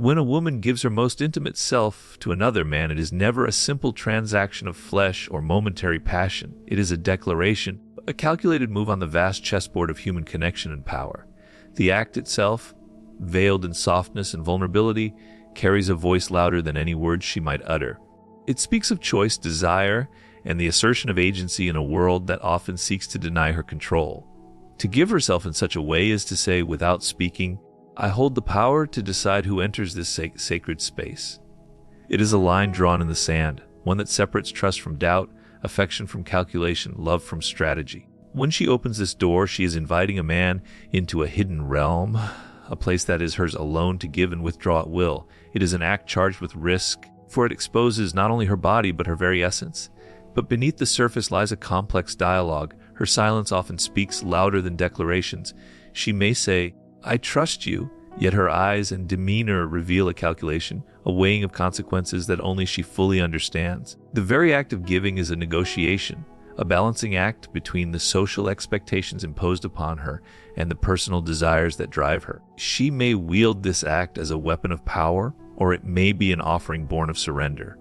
When a woman gives her most intimate self to another man, it is never a simple transaction of flesh or momentary passion. It is a declaration, a calculated move on the vast chessboard of human connection and power. The act itself, veiled in softness and vulnerability, carries a voice louder than any words she might utter. It speaks of choice, desire, and the assertion of agency in a world that often seeks to deny her control. To give herself in such a way is to say, without speaking, I hold the power to decide who enters this sacred space. It is a line drawn in the sand, one that separates trust from doubt, affection from calculation, love from strategy. When she opens this door, she is inviting a man into a hidden realm, a place that is hers alone to give and withdraw at will. It is an act charged with risk, for it exposes not only her body but her very essence. But beneath the surface lies a complex dialogue. Her silence often speaks louder than declarations. She may say, I trust you, yet her eyes and demeanor reveal a calculation, a weighing of consequences that only she fully understands. The very act of giving is a negotiation, a balancing act between the social expectations imposed upon her and the personal desires that drive her. She may wield this act as a weapon of power, or it may be an offering born of surrender.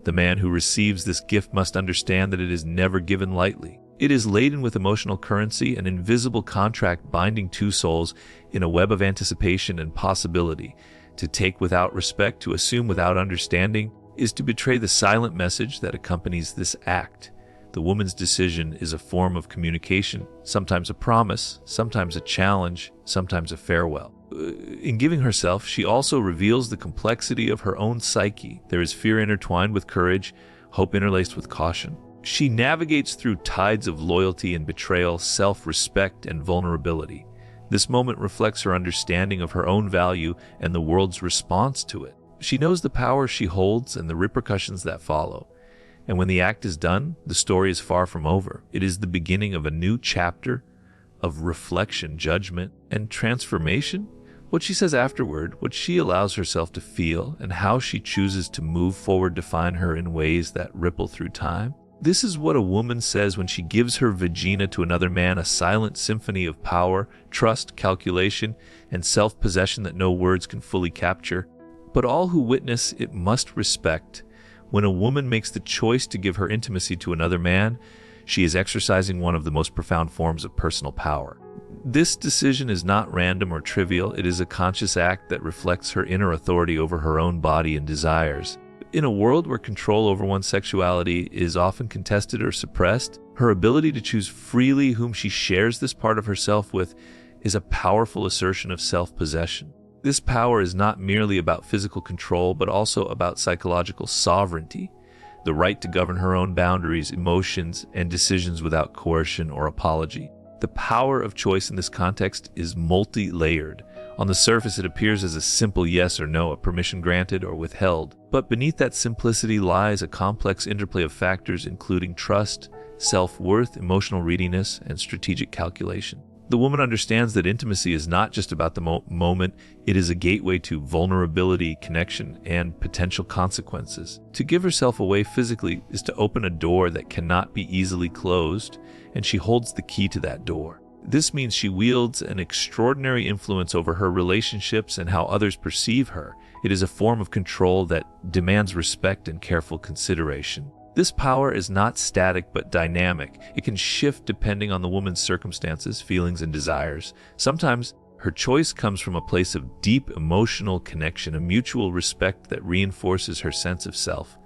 The man who receives this gift must understand that it is never given lightly. It is laden with emotional currency, an invisible contract binding two souls in a web of anticipation and possibility. To take without respect, to assume without understanding, is to betray the silent message that accompanies this act. The woman's decision is a form of communication, sometimes a promise, sometimes a challenge, sometimes a farewell. In giving herself, she also reveals the complexity of her own psyche. There is fear intertwined with courage, hope interlaced with caution. She navigates through tides of loyalty and betrayal, self-respect and vulnerability. This moment reflects her understanding of her own value and the world's response to it. She knows the power she holds and the repercussions that follow. And when the act is done, the story is far from over. It is the beginning of a new chapter of reflection, judgment, and transformation. What she says afterward, what she allows herself to feel, and how she chooses to move forward define her in ways that ripple through time. This is what a woman says when she gives her vagina to another man, a silent symphony of power, trust, calculation, and self-possession that no words can fully capture. But all who witness it must respect. When a woman makes the choice to give her intimacy to another man, she is exercising one of the most profound forms of personal power. This decision is not random or trivial. It is a conscious act that reflects her inner authority over her own body and desires. In a world where control over one's sexuality is often contested or suppressed, her ability to choose freely whom she shares this part of herself with is a powerful assertion of self-possession. This power is not merely about physical control, but also about psychological sovereignty, the right to govern her own boundaries, emotions, and decisions without coercion or apology. The power of choice in this context is multi-layered. On the surface, it appears as a simple yes or no, a permission granted or withheld. But beneath that simplicity lies a complex interplay of factors including trust, self-worth, emotional readiness, and strategic calculation. The woman understands that intimacy is not just about the moment, it is a gateway to vulnerability, connection, and potential consequences. To give herself away physically is to open a door that cannot be easily closed, and she holds the key to that door. This means she wields an extraordinary influence over her relationships and how others perceive her. It is a form of control that demands respect and careful consideration. This power is not static but dynamic. It can shift depending on the woman's circumstances, feelings, and desires. Sometimes her choice comes from a place of deep emotional connection, a mutual respect that reinforces her sense of self.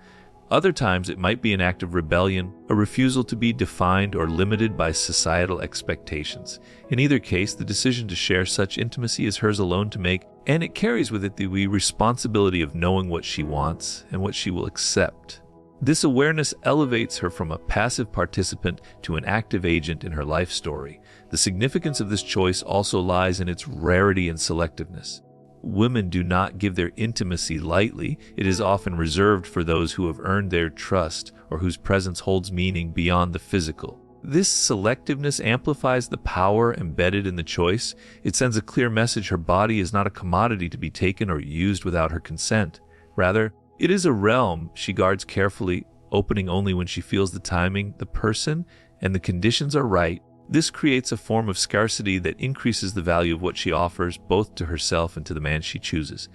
Other times it might be an act of rebellion, a refusal to be defined or limited by societal expectations. In either case, the decision to share such intimacy is hers alone to make, and it carries with it the responsibility of knowing what she wants and what she will accept. This awareness elevates her from a passive participant to an active agent in her life story. The significance of this choice also lies in its rarity and selectiveness. Women do not give their intimacy lightly. It is often reserved for those who have earned their trust or whose presence holds meaning beyond the physical. This selectiveness amplifies the power embedded in the choice. It sends a clear message her body is not a commodity to be taken or used without her consent. Rather, it is a realm she guards carefully, opening only when she feels the timing, the person, and the conditions are right. This creates a form of scarcity that increases the value of what she offers both to herself and to the man she chooses.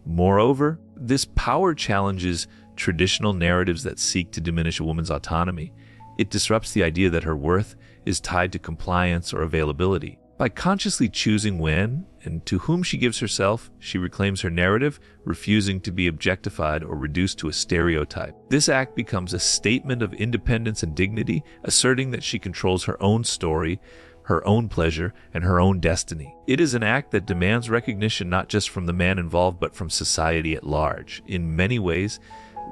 Moreover, this power challenges traditional narratives that seek to diminish a woman's autonomy. It disrupts the idea that her worth is tied to compliance or availability. By consciously choosing when and to whom she gives herself, she reclaims her narrative, refusing to be objectified or reduced to a stereotype. This act becomes a statement of independence and dignity, asserting that she controls her own story, her own pleasure, and her own destiny. It is an act that demands recognition not just from the man involved, but from society at large. In many ways,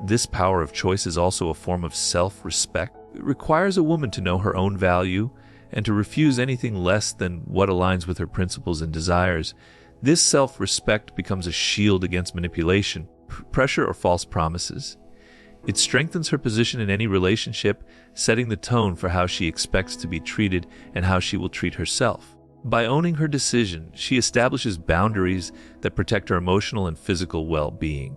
this power of choice is also a form of self-respect. It requires a woman to know her own value and to refuse anything less than what aligns with her principles and desires. This self-respect becomes a shield against manipulation, pressure, or false promises. It strengthens her position in any relationship, setting the tone for how she expects to be treated and how she will treat herself. By owning her decision, she establishes boundaries that protect her emotional and physical well-being.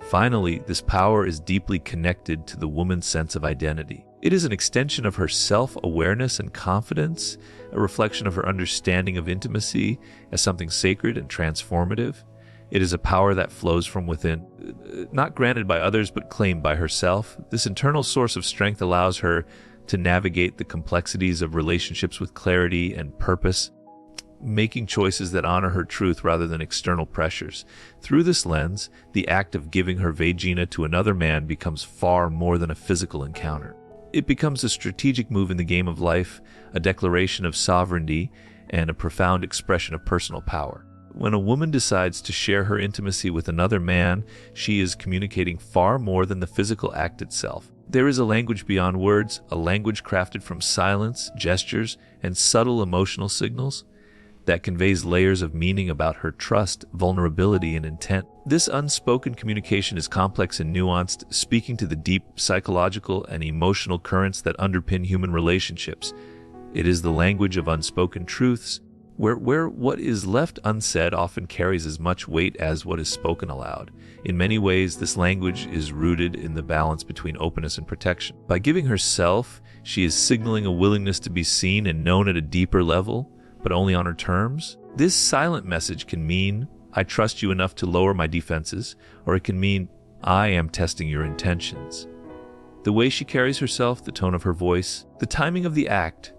Finally, this power is deeply connected to the woman's sense of identity. It is an extension of her self-awareness and confidence, a reflection of her understanding of intimacy as something sacred and transformative. It is a power that flows from within, not granted by others but claimed by herself. This internal source of strength allows her to navigate the complexities of relationships with clarity and purpose, making choices that honor her truth rather than external pressures. Through this lens, the act of giving her vagina to another man becomes far more than a physical encounter. It becomes a strategic move in the game of life, a declaration of sovereignty, and a profound expression of personal power. When a woman decides to share her intimacy with another man, she is communicating far more than the physical act itself. There is a language beyond words, a language crafted from silence, gestures, and subtle emotional signals that conveys layers of meaning about her trust, vulnerability, and intent. This unspoken communication is complex and nuanced, speaking to the deep psychological and emotional currents that underpin human relationships. It is the language of unspoken truths, where what is left unsaid often carries as much weight as what is spoken aloud. In many ways, this language is rooted in the balance between openness and protection. By giving herself, she is signaling a willingness to be seen and known at a deeper level, but only on her terms. This silent message can mean, I trust you enough to lower my defenses, or it can mean, I am testing your intentions. The way she carries herself, the tone of her voice, the timing of the act,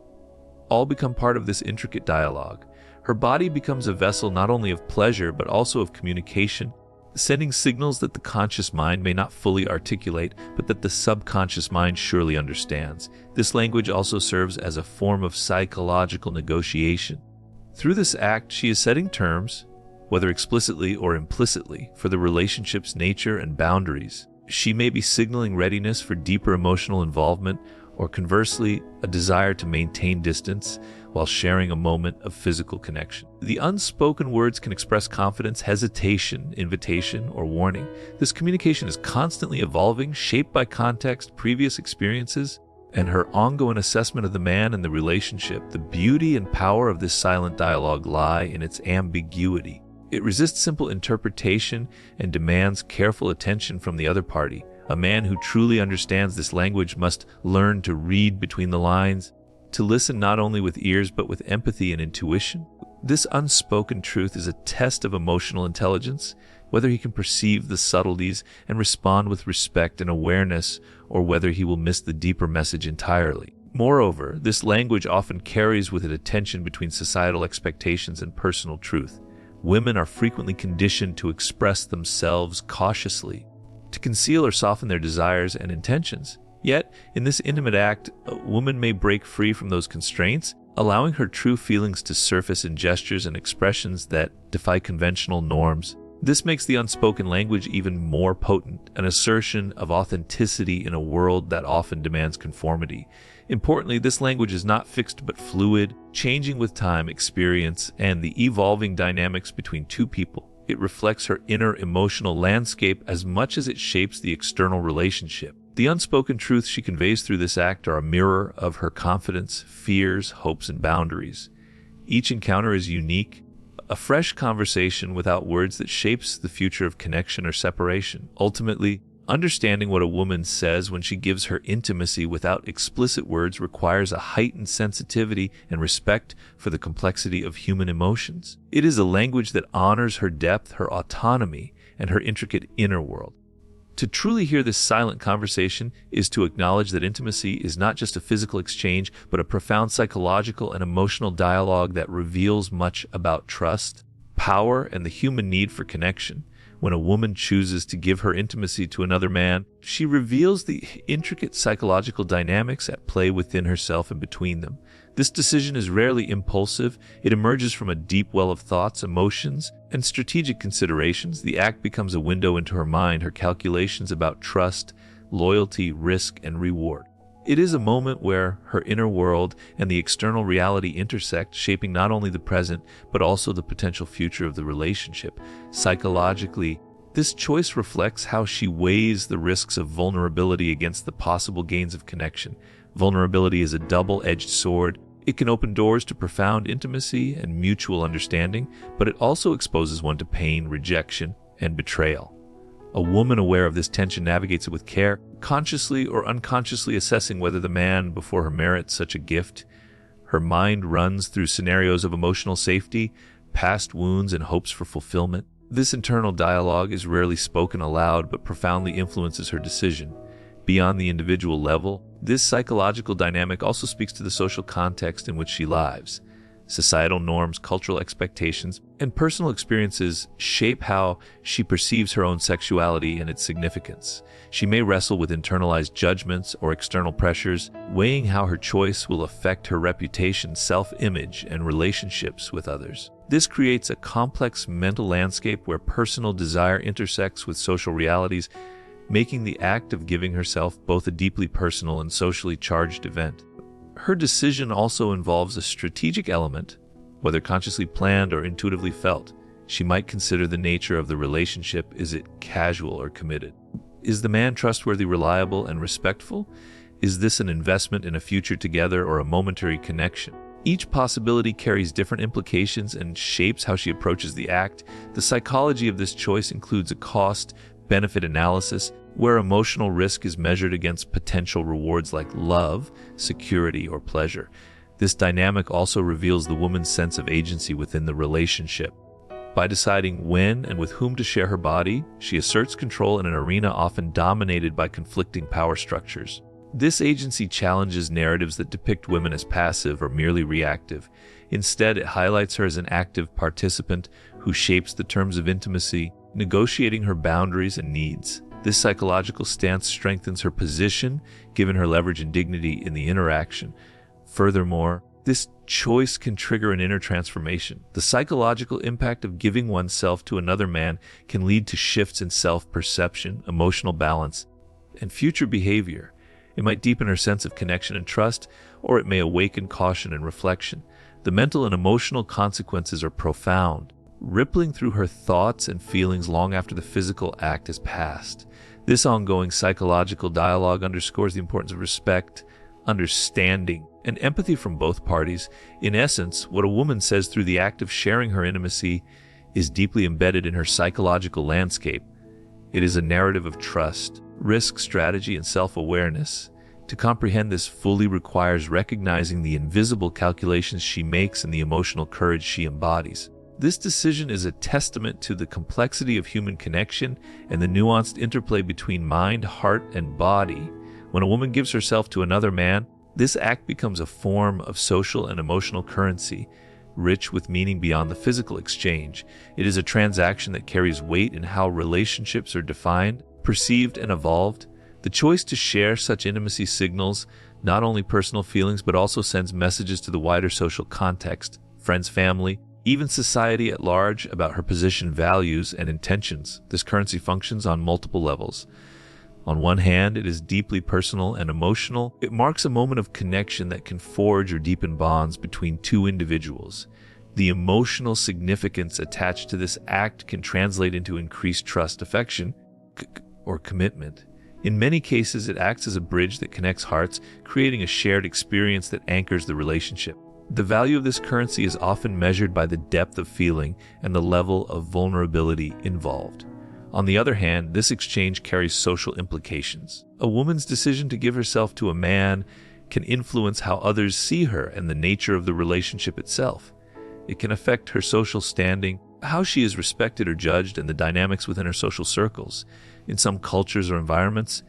all become part of this intricate dialogue. Her body becomes a vessel not only of pleasure, but also of communication, sending signals that the conscious mind may not fully articulate, but that the subconscious mind surely understands. This language also serves as a form of psychological negotiation. Through this act, she is setting terms, whether explicitly or implicitly, for the relationship's nature and boundaries. She may be signaling readiness for deeper emotional involvement, or conversely, a desire to maintain distance while sharing a moment of physical connection. The unspoken words can express confidence, hesitation, invitation, or warning. This communication is constantly evolving, shaped by context, previous experiences, and her ongoing assessment of the man and the relationship. The beauty and power of this silent dialogue lie in its ambiguity. It resists simple interpretation and demands careful attention from the other party. A man who truly understands this language must learn to read between the lines, to listen not only with ears but with empathy and intuition. This unspoken truth is a test of emotional intelligence, whether he can perceive the subtleties and respond with respect and awareness, or whether he will miss the deeper message entirely. Moreover, this language often carries with it a tension between societal expectations and personal truth. Women are frequently conditioned to express themselves cautiously, to conceal or soften their desires and intentions. Yet, in this intimate act, a woman may break free from those constraints, allowing her true feelings to surface in gestures and expressions that defy conventional norms. This makes the unspoken language even more potent, an assertion of authenticity in a world that often demands conformity. Importantly, this language is not fixed but fluid, changing with time, experience, and the evolving dynamics between two people. It reflects her inner emotional landscape as much as it shapes the external relationship. The unspoken truths she conveys through this act are a mirror of her confidence, fears, hopes, and boundaries. Each encounter is unique, a fresh conversation without words that shapes the future of connection or separation. Ultimately, understanding what a woman says when she gives her intimacy without explicit words requires a heightened sensitivity and respect for the complexity of human emotions. It is a language that honors her depth, her autonomy, and her intricate inner world. To truly hear this silent conversation is to acknowledge that intimacy is not just a physical exchange, but a profound psychological and emotional dialogue that reveals much about trust, power, and the human need for connection. When a woman chooses to give her intimacy to another man, she reveals the intricate psychological dynamics at play within herself and between them. This decision is rarely impulsive. It emerges from a deep well of thoughts, emotions, and strategic considerations. The act becomes a window into her mind, her calculations about trust, loyalty, risk, and reward. It is a moment where her inner world and the external reality intersect, shaping not only the present, but also the potential future of the relationship. Psychologically, this choice reflects how she weighs the risks of vulnerability against the possible gains of connection. Vulnerability is a double-edged sword. It can open doors to profound intimacy and mutual understanding, but it also exposes one to pain, rejection, and betrayal. A woman aware of this tension navigates it with care, consciously or unconsciously assessing whether the man before her merits such a gift. Her mind runs through scenarios of emotional safety, past wounds, and hopes for fulfillment. This internal dialogue is rarely spoken aloud, but profoundly influences her decision. Beyond the individual level, this psychological dynamic also speaks to the social context in which she lives. Societal norms, cultural expectations, and personal experiences shape how she perceives her own sexuality and its significance. She may wrestle with internalized judgments or external pressures, weighing how her choice will affect her reputation, self-image, and relationships with others. This creates a complex mental landscape where personal desire intersects with social realities, making the act of giving herself both a deeply personal and socially charged event. Her decision also involves a strategic element, whether consciously planned or intuitively felt. She might consider the nature of the relationship. Is it casual or committed? Is the man trustworthy, reliable, and respectful? Is this an investment in a future together or a momentary connection? Each possibility carries different implications and shapes how she approaches the act. The psychology of this choice includes a cost-benefit analysis, where emotional risk is measured against potential rewards like love, security, or pleasure. This dynamic also reveals the woman's sense of agency within the relationship. By deciding when and with whom to share her body, she asserts control in an arena often dominated by conflicting power structures. This agency challenges narratives that depict women as passive or merely reactive. Instead, it highlights her as an active participant who shapes the terms of intimacy, negotiating her boundaries and needs. This psychological stance strengthens her position, given her leverage and dignity in the interaction. Furthermore, this choice can trigger an inner transformation. The psychological impact of giving oneself to another man can lead to shifts in self-perception, emotional balance, and future behavior. It might deepen her sense of connection and trust, or it may awaken caution and reflection. The mental and emotional consequences are profound, rippling through her thoughts and feelings long after the physical act has passed. This ongoing psychological dialogue underscores the importance of respect, understanding, and empathy from both parties. In essence, what a woman says through the act of sharing her intimacy is deeply embedded in her psychological landscape. It is a narrative of trust, risk, strategy, and self-awareness. To comprehend this fully requires recognizing the invisible calculations she makes and the emotional courage she embodies. This decision is a testament to the complexity of human connection and the nuanced interplay between mind, heart, and body. When a woman gives herself to another man, this act becomes a form of social and emotional currency, rich with meaning beyond the physical exchange. It is a transaction that carries weight in how relationships are defined, perceived, and evolved. The choice to share such intimacy signals not only personal feelings, but also sends messages to the wider social context, friends, family, even society at large, about her position, values, and intentions. This currency functions on multiple levels. On one hand, it is deeply personal and emotional. It marks a moment of connection that can forge or deepen bonds between two individuals. The emotional significance attached to this act can translate into increased trust, affection, or commitment. In many cases, it acts as a bridge that connects hearts, creating a shared experience that anchors the relationship. The value of this currency is often measured by the depth of feeling and the level of vulnerability involved. On the other hand, this exchange carries social implications. A woman's decision to give herself to a man can influence how others see her and the nature of the relationship itself. It can affect her social standing, how she is respected or judged, and the dynamics within her social circles. In some cultures or environments,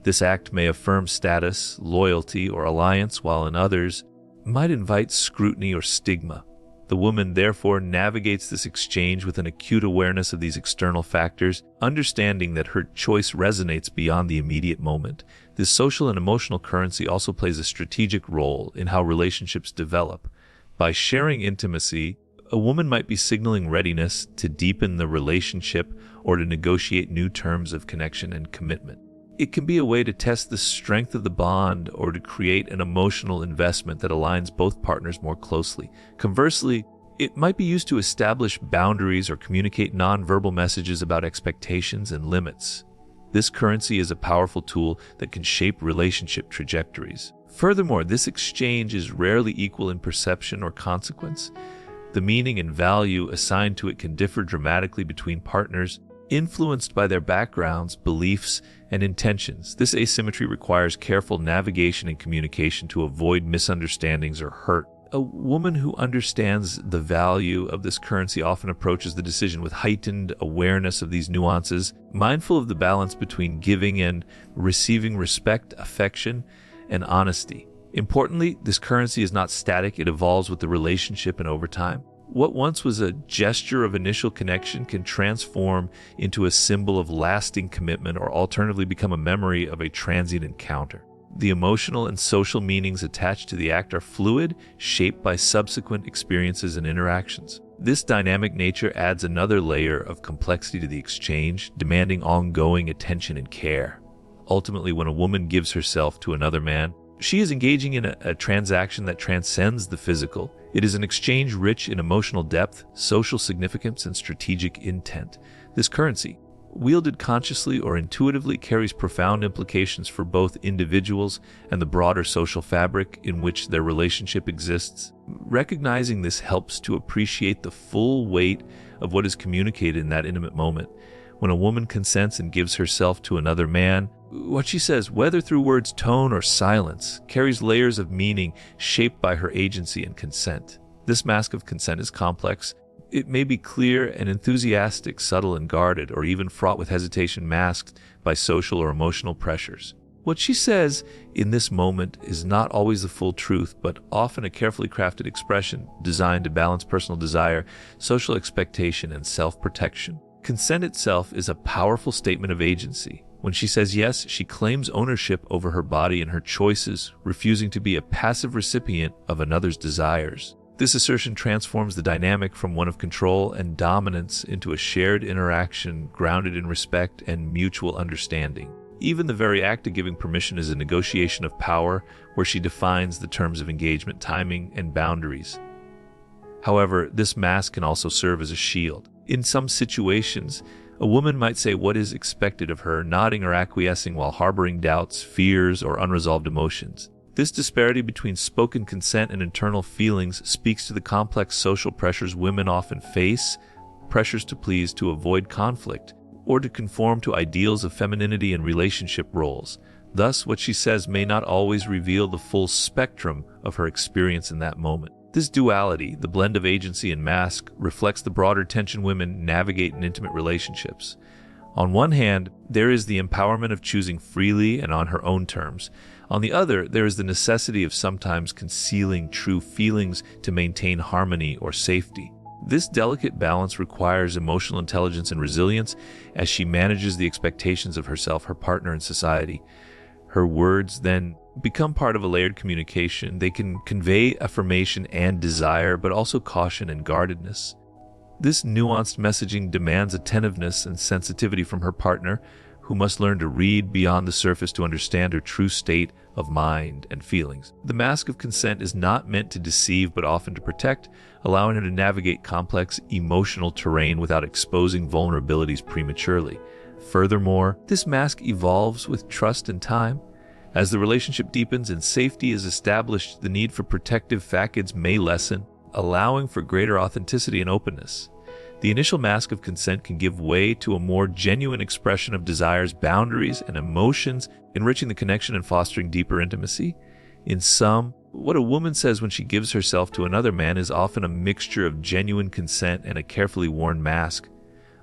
this act may affirm status, loyalty, or alliance, while in others, might invite scrutiny or stigma. The woman therefore navigates this exchange with an acute awareness of these external factors, understanding that her choice resonates beyond the immediate moment. This social and emotional currency also plays a strategic role in how relationships develop. By sharing intimacy, a woman might be signaling readiness to deepen the relationship or to negotiate new terms of connection and commitment. It can be a way to test the strength of the bond or to create an emotional investment that aligns both partners more closely. Conversely, it might be used to establish boundaries or communicate nonverbal messages about expectations and limits. This currency is a powerful tool that can shape relationship trajectories. Furthermore, this exchange is rarely equal in perception or consequence. The meaning and value assigned to it can differ dramatically between partners, influenced by their backgrounds, beliefs, and intentions. This asymmetry requires careful navigation and communication to avoid misunderstandings or hurt. A woman who understands the value of this currency often approaches the decision with heightened awareness of these nuances, mindful of the balance between giving and receiving respect, affection, and honesty. Importantly, this currency is not static. It evolves with the relationship and over time. What once was a gesture of initial connection can transform into a symbol of lasting commitment or alternatively become a memory of a transient encounter. The emotional and social meanings attached to the act are fluid, shaped by subsequent experiences and interactions. This dynamic nature adds another layer of complexity to the exchange, demanding ongoing attention and care. Ultimately, when a woman gives herself to another man, she is engaging in a transaction that transcends the physical. It is an exchange rich in emotional depth, social significance, and strategic intent. This currency, wielded consciously or intuitively, carries profound implications for both individuals and the broader social fabric in which their relationship exists. Recognizing this helps to appreciate the full weight of what is communicated in that intimate moment. When a woman consents and gives herself to another man, what she says, whether through words, tone, or silence, carries layers of meaning shaped by her agency and consent. This mask of consent is complex. It may be clear and enthusiastic, subtle and guarded, or even fraught with hesitation masked by social or emotional pressures. What she says in this moment is not always the full truth, but often a carefully crafted expression designed to balance personal desire, social expectation, and self-protection. Consent itself is a powerful statement of agency. When she says yes, she claims ownership over her body and her choices, refusing to be a passive recipient of another's desires. This assertion transforms the dynamic from one of control and dominance into a shared interaction grounded in respect and mutual understanding. Even the very act of giving permission is a negotiation of power, where she defines the terms of engagement, timing, and boundaries. However, this mask can also serve as a shield. In some situations, a woman might say what is expected of her, nodding or acquiescing while harboring doubts, fears, or unresolved emotions. This disparity between spoken consent and internal feelings speaks to the complex social pressures women often face, pressures to please, to avoid conflict, or to conform to ideals of femininity and relationship roles. Thus, what she says may not always reveal the full spectrum of her experience in that moment. This duality, the blend of agency and mask, reflects the broader tension women navigate in intimate relationships. On one hand, there is the empowerment of choosing freely and on her own terms. On the other, there is the necessity of sometimes concealing true feelings to maintain harmony or safety. This delicate balance requires emotional intelligence and resilience as she manages the expectations of herself, her partner, and society. Her words then become part of a layered communication. They can convey affirmation and desire, but also caution and guardedness. This nuanced messaging demands attentiveness and sensitivity from her partner, who must learn to read beyond the surface to understand her true state of mind and feelings. The mask of consent is not meant to deceive, but often to protect, allowing her to navigate complex emotional terrain without exposing vulnerabilities prematurely. Furthermore, this mask evolves with trust and time. As the relationship deepens and safety is established, the need for protective facades may lessen, allowing for greater authenticity and openness. The initial mask of consent can give way to a more genuine expression of desires, boundaries, and emotions, enriching the connection and fostering deeper intimacy. In some, What a woman says when she gives herself to another man is often a mixture of genuine consent and a carefully worn mask,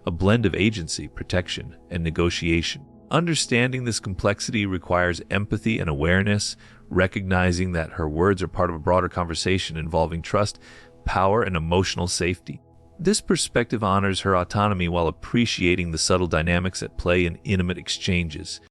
a blend of agency, protection, and negotiation. Understanding this complexity requires empathy and awareness, recognizing that her words are part of a broader conversation involving trust, power, and emotional safety. This perspective honors her autonomy while appreciating the subtle dynamics at play in intimate exchanges.